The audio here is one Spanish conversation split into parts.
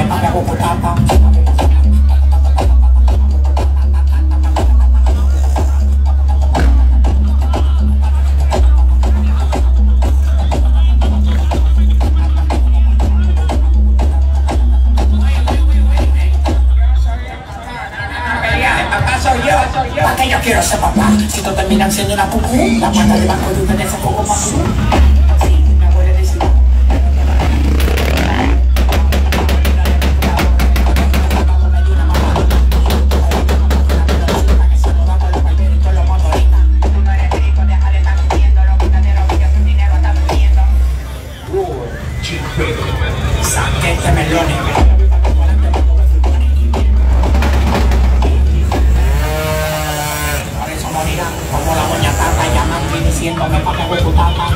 me paga Bogotá. Que yo quiero ser papá. Si tú terminas siendo una pupu, la mata debajo de ustedes es poco más tú. Sí, me voy a decir. Saquete melones. Como la doña Tata llamando y diciéndome pa' que hago tu tata.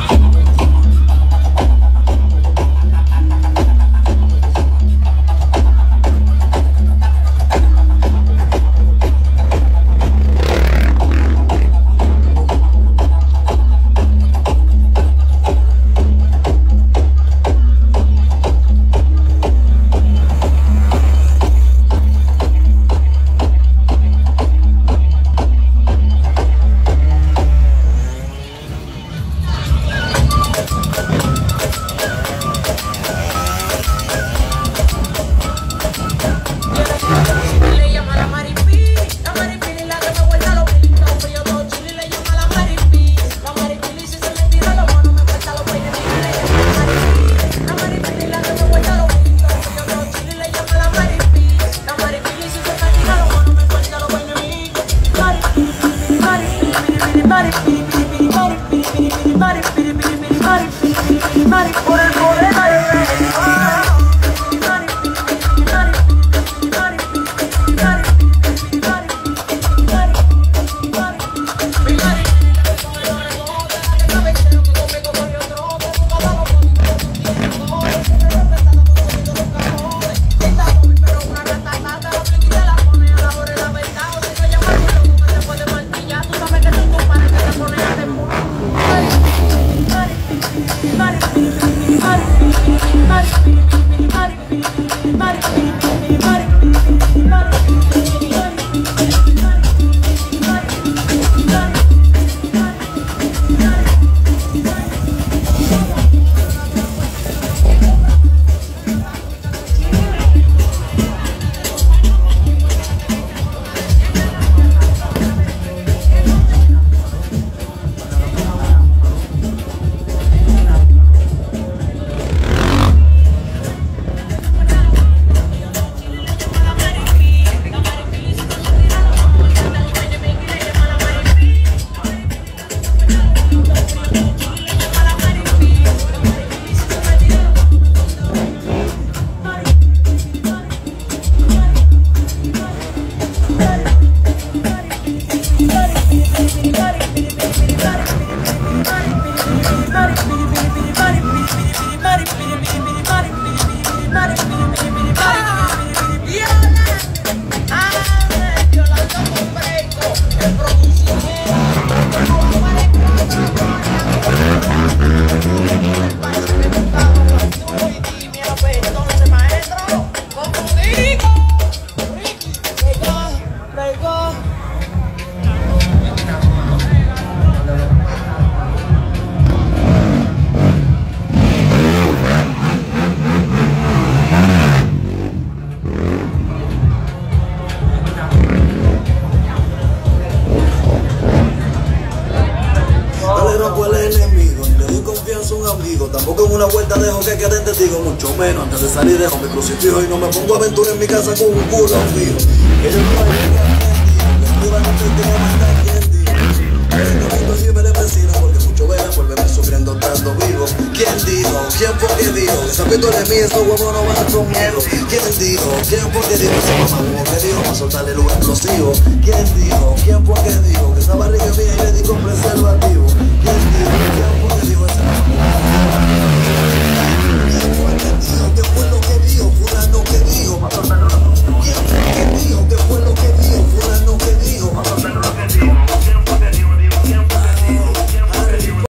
Por el poder Tampoco en una vuelta dejo que quede testigo, mucho menos antes de salir dejo mi crucifijo y no me pongo a aventura en mi casa con un culo mío. Que yo no hay que me le vecino porque mucho vela vuelve sufriendo estando vivo. ¿Quién dijo? ¿Quién fue que dijo? Esa pistola es mía, esos huevos no van conmigo. ¿Quién dijo? ¿Quién fue que dijo? Ese mamá que dijo para soltarle luz explosivo. ¿Quién dijo?